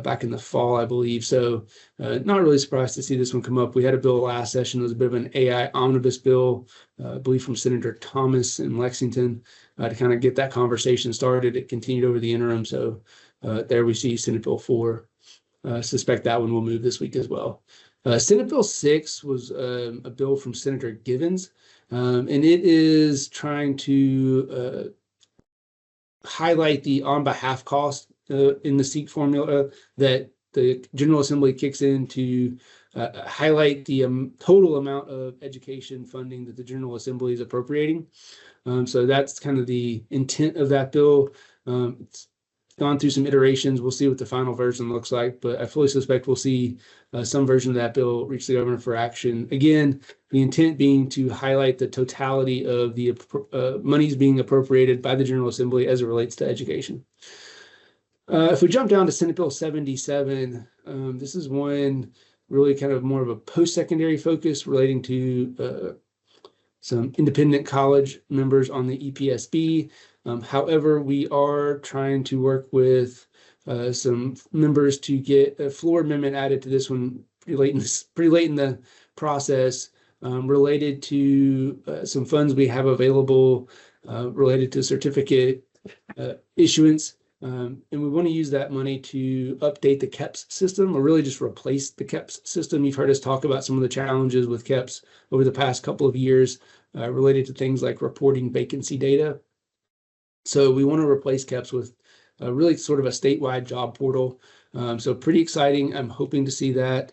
back in the fall, I believe. So not really surprised to see this one come up. We had a bill last session. It was a bit of an AI omnibus bill, I believe from Senator Thomas in Lexington, to kind of get that conversation started. It continued over the interim. So there we see Senate Bill 4. Suspect that one will move this week as well. Senate Bill 6 was a bill from Senator Givens, and it is trying to highlight the on behalf cost in the SEEK formula that the General Assembly kicks in to highlight the total amount of education funding that the General Assembly is appropriating. So that's kind of the intent of that bill. It's gone through some iterations. We'll see what the final version looks like, but I fully suspect we'll see some version of that bill reach the governor for action. Again, the intent being to highlight the totality of the monies being appropriated by the General Assembly as it relates to education. If we jump down to Senate Bill 77, this is one really kind of more of a post-secondary focus relating to some independent college members on the EPSB. However, we are trying to work with some members to get a floor amendment added to this one pretty late in the process, related to some funds we have available related to certificate issuance. And we want to use that money to update the KEPS system, or really just replace the KEPS system. You've heard us talk about some of the challenges with KEPS over the past couple of years related to things like reporting vacancy data. So we want to replace KEPS with really sort of a statewide job portal. So pretty exciting. I'm hoping to see that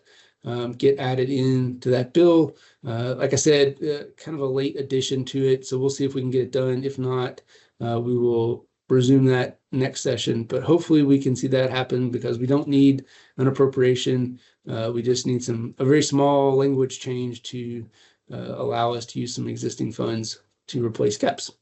get added into that bill. Like I said, kind of a late addition to it. So we'll see if we can get it done. If not, we will resume that next session, but hopefully we can see that happen because we don't need an appropriation. We just need a very small language change to allow us to use some existing funds to replace KEPS.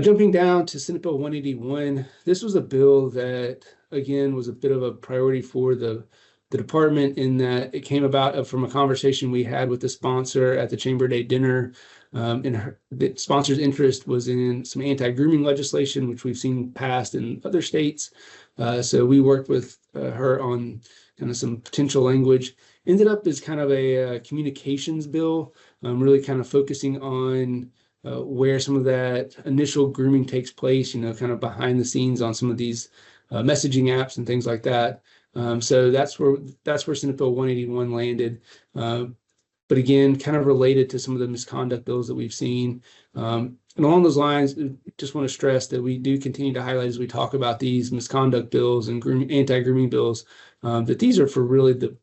Jumping down to Senate Bill 181, this was a bill that, again, was a bit of a priority for the department in that it came about from a conversation we had with the sponsor at the Chamber Day dinner. And the sponsor's interest was in some anti-grooming legislation, which we've seen passed in other states. So we worked with her on kind of some potential language. Ended up as kind of a communications bill, really kind of focusing on where some of that initial grooming takes place, kind of behind the scenes on some of these messaging apps and things like that. So that's where Senate Bill 181 landed. But again, kind of related to some of the misconduct bills that we've seen. And along those lines, just want to stress that we do continue to highlight as we talk about these misconduct bills and anti-grooming bills, that these are for really the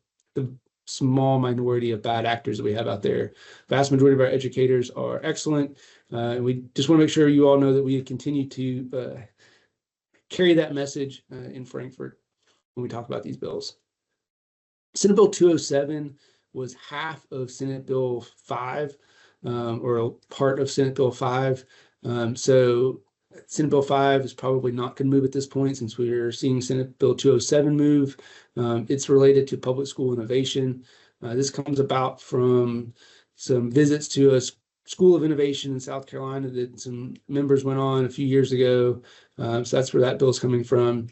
small minority of bad actors that we have out there. Vast majority of our educators are excellent. And we just want to make sure you all know that we continue to carry that message in Frankfort when we talk about these bills. Senate Bill 207 was half of Senate Bill 5, or a part of Senate Bill 5. So Senate Bill 5 is probably not going to move at this point since we're seeing Senate Bill 207 move. It's related to public school innovation. This comes about from some visits to a School of Innovation in South Carolina that some members went on a few years ago. So that's where that bill is coming from.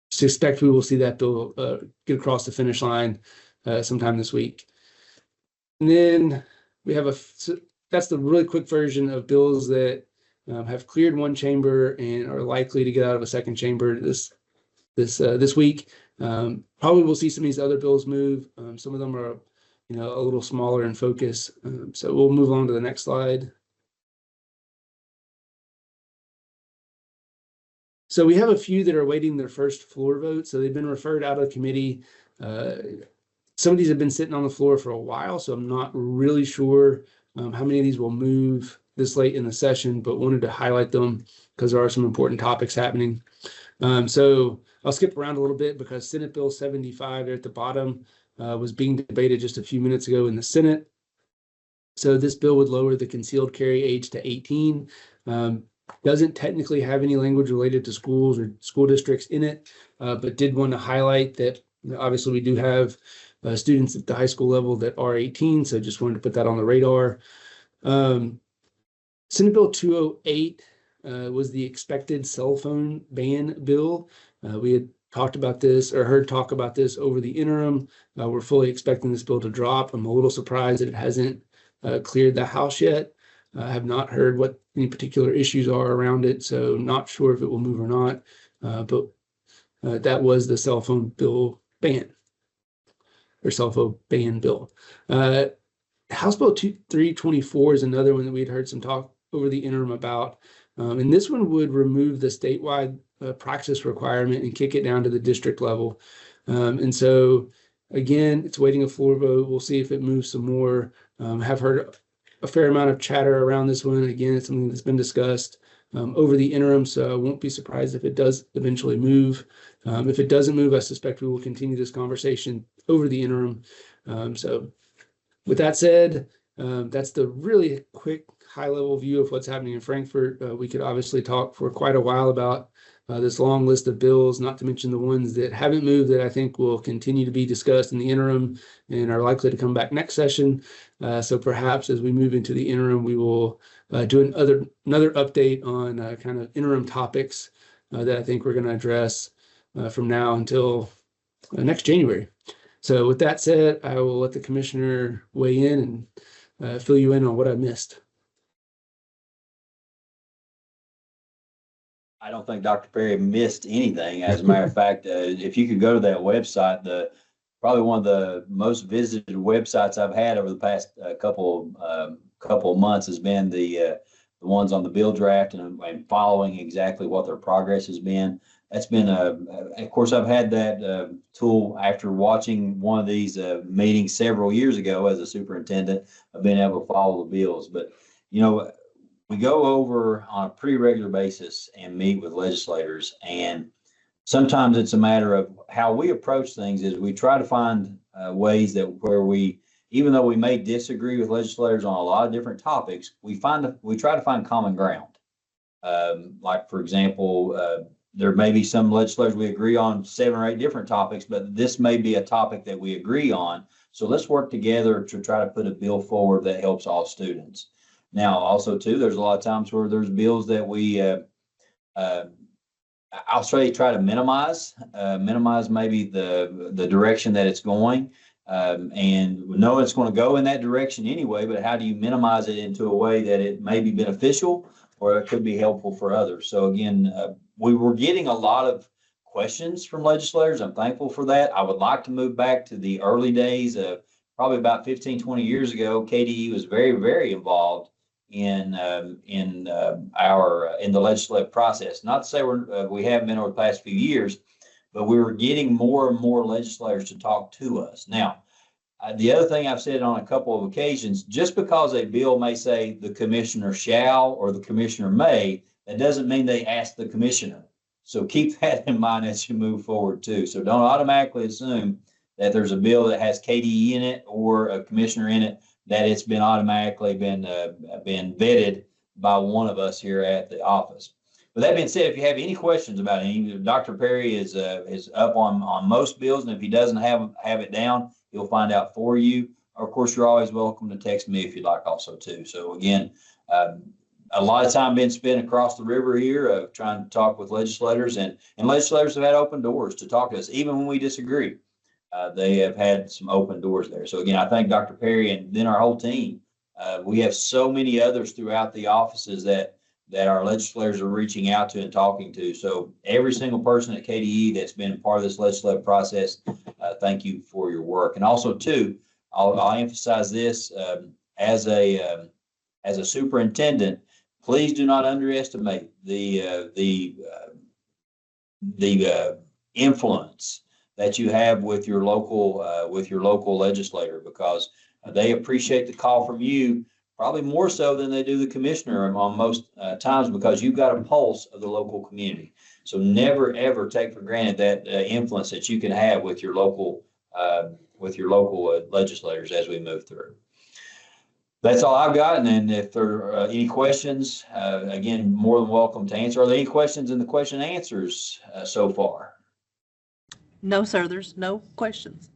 Suspect we will see that bill get across the finish line sometime this week. And then we have that's the really quick version of bills that have cleared one chamber and are likely to get out of a second chamber this week. Probably we'll see some of these other bills move. Some of them are, a little smaller in focus. So we'll move on to the next slide. So we have a few that are waiting their first floor vote. So they've been referred out of committee. Some of these have been sitting on the floor for a while, so I'm not really sure how many of these will move this late in the session, but wanted to highlight them because there are some important topics happening. So I'll skip around a little bit because Senate Bill 75 there at the bottom was being debated just a few minutes ago in the Senate. So this bill would lower the concealed carry age to 18. Doesn't technically have any language related to schools or school districts in it, but did want to highlight that obviously we do have students at the high school level that are 18, so just wanted to put that on the radar. Senate Bill 208 was the expected cell phone ban bill. We had talked about this or heard talk about this over the interim. We're fully expecting this bill to drop. I'm a little surprised that it hasn't cleared the House yet. I have not heard what any particular issues are around it, so not sure if it will move or not. But that was the cell phone bill ban, or cell phone ban bill. House Bill 324 is another one that we'd heard some talk over the interim about. And this one would remove the statewide praxis requirement and kick it down to the district level. And so, again, it's waiting a floor vote. We'll see if it moves some more. Have heard a fair amount of chatter around this one. Again, it's something that's been discussed over the interim, so I won't be surprised if it does eventually move. If it doesn't move, I suspect we will continue this conversation over the interim. So with that said, that's the really quick high-level view of what's happening in Frankfort. We could obviously talk for quite a while about this long list of bills, not to mention the ones that haven't moved that I think will continue to be discussed in the interim and are likely to come back next session. So perhaps as we move into the interim, we will do another update on kind of interim topics that I think we're going to address from now until next January. So with that said, I will let the commissioner weigh in and fill you in on what I missed. I don't think Dr. Perry missed anything. As a matter of fact, if you could go to that website, probably one of the most visited websites I've had over the past couple of months has been the ones on the bill draft and following exactly what their progress has been. That's been of course, I've had that tool after watching one of these meetings several years ago as a superintendent. I've been able to follow the bills, but we go over on a pretty regular basis and meet with legislators, and sometimes it's a matter of how we approach things is we try to find ways that where we, even though we may disagree with legislators on a lot of different topics, we try to find common ground. Like for example, there may be some legislators we agree on 7 or 8 different topics, but this may be a topic that we agree on. So let's work together to try to put a bill forward that helps all students. Now, also too, there's a lot of times where there's bills that we, I'll try to minimize maybe the direction that it's going, and we know it's going to go in that direction anyway, but how do you minimize it into a way that it may be beneficial or it could be helpful for others? So again, we were getting a lot of questions from legislators. I'm thankful for that. I would like to move back to the early days of probably about 15, 20 years ago. KDE was very, very involved in the legislative process. Not to say we haven't been over the past few years, but we were getting more and more legislators to talk to us. Now, the other thing I've said on a couple of occasions, just because a bill may say the commissioner shall or the commissioner may, that doesn't mean they ask the commissioner. So keep that in mind as you move forward too. So don't automatically assume that there's a bill that has KDE in it or a commissioner in it, that it's been automatically been vetted by one of us here at the office. With that being said, if you have any questions about any, Dr. Perry is up on most bills, and if he doesn't have it down, he'll find out for you. Or of course, you're always welcome to text me if you'd like also too. So again, a lot of time being spent across the river here trying to talk with legislators, and legislators have had open doors to talk to us, even when we disagree. They have had some open doors there. So again, I thank Dr. Perry and then our whole team. We have so many others throughout the offices that our legislators are reaching out to and talking to. So every single person at KDE that's been part of this legislative process, thank you for your work. And also too, I'll emphasize this, as a superintendent, please do not underestimate the influence that you have with your local legislator, because they appreciate the call from you probably more so than they do the commissioner on most times, because you've got a pulse of the local community. So never ever take for granted that influence that you can have with your local legislators as we move through. That's all I've got. And then if there are any questions, again, more than welcome to answer. Are there any questions in the question and answers so far? No, sir, there's no questions.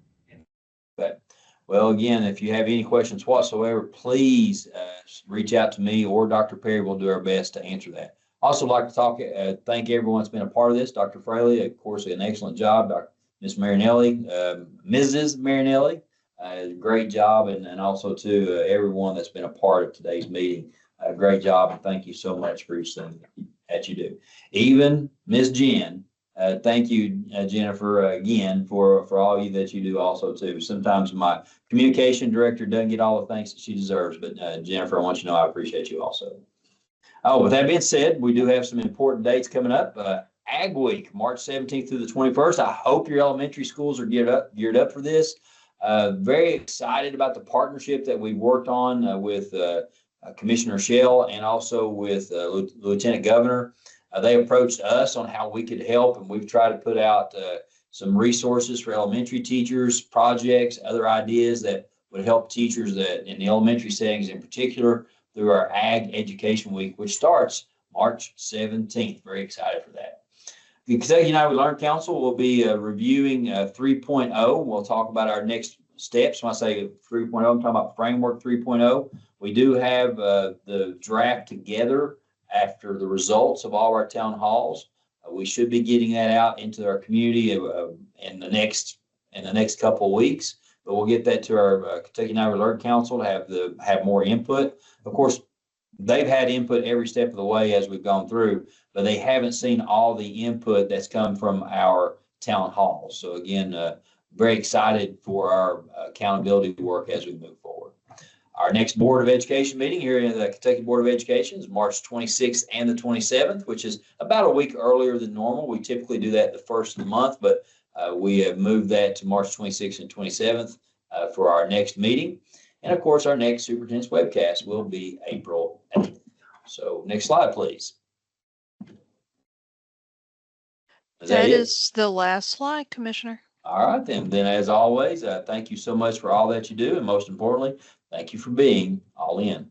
Okay. Well, again, if you have any questions whatsoever, please reach out to me or Dr. Perry. We'll do our best to answer that. Also like to thank everyone that's been a part of this. Dr. Fraley, of course, an excellent job. Ms. Marinelli, Mrs. Marinelli, great job. And also to everyone that's been a part of today's meeting. Great job. And thank you so much for everything that you do. Even Ms. Jen, thank you, Jennifer, again, for all you that you do also too. Sometimes my communication director doesn't get all the thanks that she deserves, but Jennifer, I want you to know I appreciate you also. Oh, with that being said, we do have some important dates coming up. Ag Week, March 17th through the 21st. I hope your elementary schools are geared up for this. Very excited about the partnership that we worked on with Commissioner Shell and also with Lieutenant Governor. They approached us on how we could help, and we've tried to put out some resources for elementary teachers, projects, other ideas that would help teachers that in the elementary settings in particular through our Ag Education Week, which starts March 17th. Very excited for that. The Kentucky United We Learn Council will be reviewing 3.0. We'll talk about our next steps. When I say 3.0, I'm talking about Framework 3.0. We do have the draft together after the results of all our town halls. We should be getting that out into our community in the next couple of weeks. But we'll get that to our Kentucky United We Learn Council to have more input. Of course, they've had input every step of the way as we've gone through, but they haven't seen all the input that's come from our town halls. So again, very excited for our accountability work as we move forward. Our next Board of Education meeting here in the Kentucky Board of Education is March 26th and the 27th, which is about a week earlier than normal. We typically do that the first of the month, but we have moved that to March 26th and 27th for our next meeting. And of course, our next Superintendent's Webcast will be April 8th. So next slide, please. That is the last slide, Commissioner. All right, then as always, thank you so much for all that you do. And most importantly, thank you for being all in.